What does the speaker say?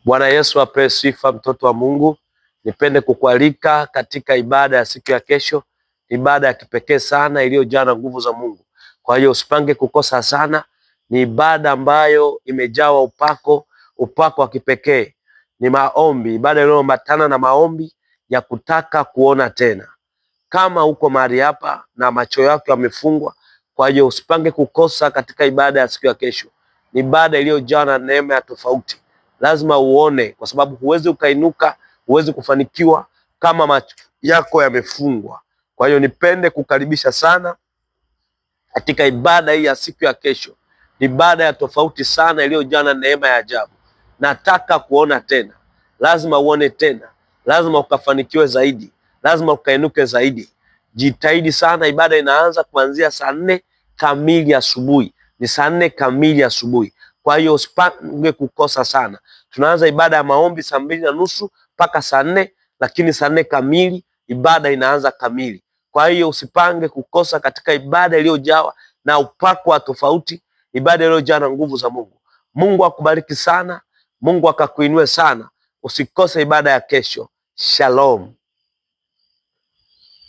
Bwana Yesu apewe sifa, mtoto wa Mungu. Nipende kukualika katika ibada ya siku ya kesho, ibada ya kipekee sana iliyojaa na nguvu za Mungu. Kwa hiyo usipange kukosa sana. Ni ibada ambayo imejawa upako wa kipekee. Ni maombi, ibada iliyoambatana na maombi ya kutaka kuona tena. Kama uko mahali hapa na macho yako yamefungwa, kwa hiyo usipange kukosa katika ibada ya siku ya kesho. Ni ibada iliyojaa na neema ya tofauti. Lazima uone, kwa sababu huwezi ukainuka, huwezi kufanikiwa kama macho yako yamefungwa. Kwa hiyo nipende kukaribisha sana katika ibada hii ya siku ya kesho. Ni ibada ya tofauti sana iliyojaa na neema ya ajabu. Nataka kuona tena. Lazima uone tena. Lazima ukafanikiwe zaidi. Lazima ukainuke zaidi. Jitahidi sana. Ibada inaanza kuanzia saa 4 kamili asubuhi. Ni saa 4 kamili asubuhi. Kwa hiyo usipange kukosa sana. Tunaanza ibada ya maombi saa 2:30 mpaka saa 4, lakini saa 4 kamili ibada inaanza kamili. Kwa hiyo usipange kukosa katika ibada iliyojawa na upako wa tofauti, ibada iliyojaa na nguvu za Mungu. Mungu akubariki sana. Mungu akakuinue sana. Usikose ibada ya kesho. Shalom.